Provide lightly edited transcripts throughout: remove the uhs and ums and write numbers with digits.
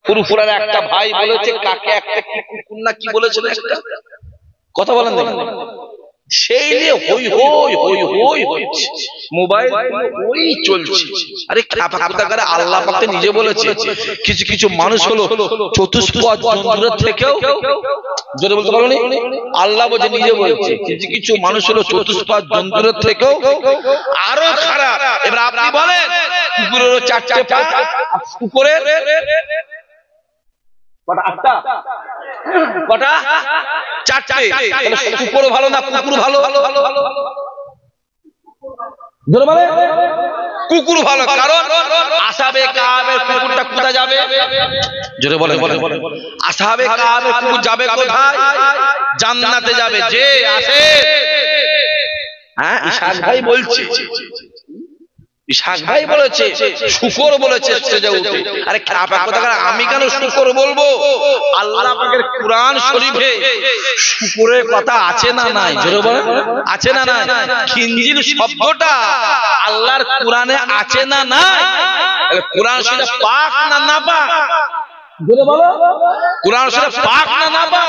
ফুরফুরার একটা ভাই বলেছে কাকে একটা কুকুর না কি বলেছিল একটা কথা বলেন দেখেন, সেই নিয়ে হই হই হই হই হচ্ছে, মোবাইল ওই চলছে। আরে খাপাকারে আল্লাহ পাক নিজে বলেছে কিছু কিছু মানুষ হলো চতুষ্পদ জন্তুর থেকেও, জোরে বলতে পারোনি, আল্লাহ বলে নিজে বলছে কিছু কিছু মানুষ হলো চতুষ্পদ জন্তুর থেকেও আরো খারাপ। এবার আপনি বলেন কুকুরের চারটে পা, কুকুরের আটটা, কটা? চারটে। কুকুর ভালো না কুকুর ভালো? কুকুর ভালো, কারণ আসহাবে কাহাবের কুকুরটা কোথায় যাবে? জোরে বলেন, আসহাবে কাহাবের কুকুর যাবে কোথায়? জান্নাতে যাবে। যে আসে, হ্যাঁ ইশাক ভাই বলছে, ইশাক ভাই বলেছে, শুকর বলেছে স্টেজে উঠে। আরে আমি কেন শুকর বলবো? আল্লাহ পাকের কুরআন শরীফে শুকরের কথা আছে না নাই? জোরে বলেন, আছে না নাই? খিনজির শব্দটা আল্লাহর কুরআনে আছে না নাই? কুরআন শরীফ পাক না নাপাক? জোরে বলো, কুরআন শরীফ পাক না নাপাক?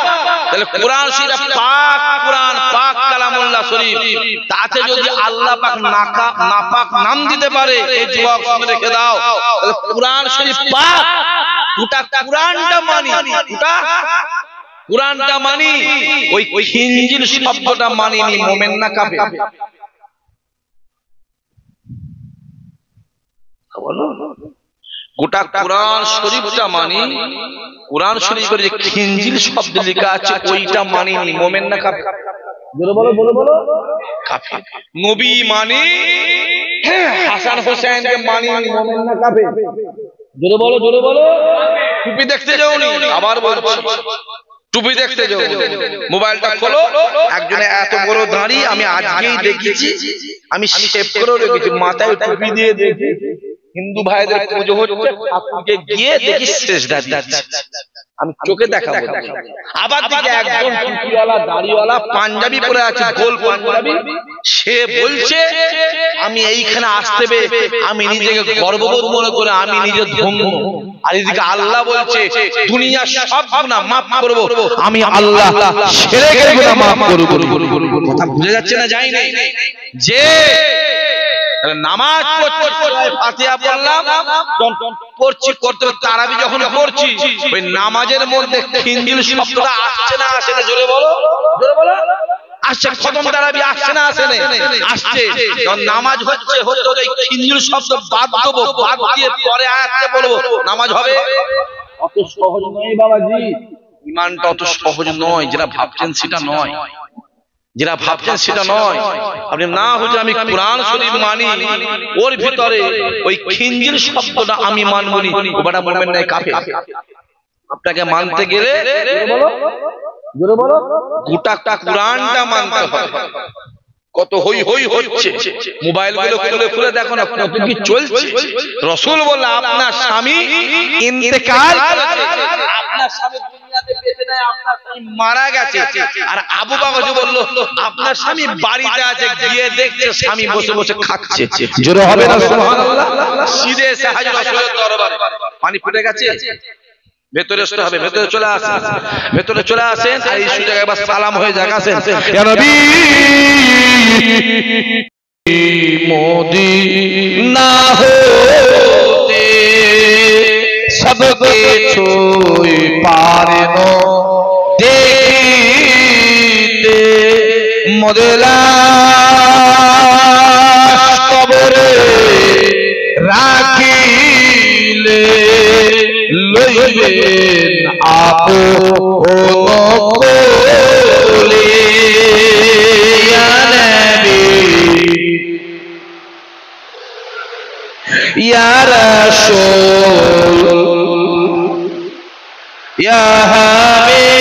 তাহলে কুরআন শরীফ পাক, কুরআন পাক কালামুল্লাহ শরীফ, তাতে যদি আল্লাহ পাক নাপাক নাম দিতে পারে, এই যুবক শুনে রেখে দাও, তাহলে কুরআন শরীফ পাক। গোটা কুরআনটা মানি, গোটা কুরআনটা মানি, ওই খিনজির শব্দটা মানিনি। মুমিন না কাফের? বলো, গোটা কুরআন শরীফটা মানি, কুরআন শরীফের যে খিনজিল শব্দ লেখা আছে ওইটা মানিনি। মুমিন না কাফের? জোরে বলো, বলো বলো, কাফের। নবী মানি, হাসান হোসেনকে মানিনি। মুমিন না কাফের? জোরে বলো, জোরে বলো। টুপি দেখতে যাওনি? আবার বলছি, টুপি দেখতে যাও, মোবাইলটা খোলো, একজনে এত বড় দাঁড়ি আমি আজকেই দেখেছি, আমি শেভ করে রেখেছি, মাথায় টুপি দিয়ে দেখেছি। হিন্দু ভাইদের পুজো হচ্ছে, ঠাকুরকে গিয়ে দেখি সেজদা দিচ্ছে, আমি চোখে দেখাবো। আবার দিকে একজন টুপিওয়ালা দাড়িওয়ালা পাঞ্জাবি পরে আছে, গোল পাঞ্জাবি, সে বলছে আমি এইখানে আসতে পেরে আমি নিজেকে গর্ববোধ মনে করে আমি নিজে ধন্য। আর এদিকে আল্লাহ বলছে দুনিয়ার সব গুনাহ মাফ করব, আমি আল্লাহ শিরকের গুনাহ মাফ করব। কথা বুঝে যাচ্ছে না? যাই না যে নামাজ পড়ছি, ফাতিহা পড়লাম, পড়ছি করতে তারাবি যখন পড়ছি, ওই নামাজের মধ্যে খিনজিল শব্দটা আসছে না আসে না? জোরে বলো, জোরে বলো। আসছে, খতম তারাবি আসছে না আসে না? আসছে। যখন নামাজ হচ্ছে হতে হতে খিনজিল শব্দ বাদ দেবো, বাদ দিয়ে পরে আয়াতে বলবো, নামাজ হবে? অত সহজ নয় বাবাজি, ঈমানটা অত সহজ নয়। যেটা ভাবছেন সেটা নয়, যেটা ভাবছেন সেটা নয়। আপনি না হুজুর আমি কুরআন শরীফ মানি, ওর ভিতরে ওই খিনজিল শব্দটা আমি মানব নি, ওটা মুমিন নয়, কাফের। আপনাকে মানতে গেলে বলো, জোরে বলো, গোটা কুরআনটা মানতে হবে। কত হই হই হচ্ছে, মোবাইল গুলো খুলে খুলে দেখো না কত কি চলছে। রাসূল বলল আপনার স্বামী ইন্তেকাল করেছে, আপনার স্বামী দুনিয়াতে বেঁচে নাই, আপনার স্বামী মারা গেছে। আর আবু বকর বলল আপনার স্বামী বাড়িতে আছে, গিয়ে দেখছে স্বামী বসে বসে খাচ্ছে। জোরে হবে না সুবহানাল্লাহ? সিধে এসে হাজর রাসূলের দরবারে, পানি ফুটে গেছে, ভেতরে আসতে হবে, ভেতরে চলে আসেন, ভেতরে চলে আসেন। আর এই সুযোগে একবার সালাম হয়ে যাক, আসেন। ইয়া নবী মদিনা হতে সবকে ছুঁই পারেনো দেখিতে, মদিনা কবরে রাখিলে লইবেন আপন কোলে। ইয়া নবী ইয়া রাসূল ইয়া হাবিব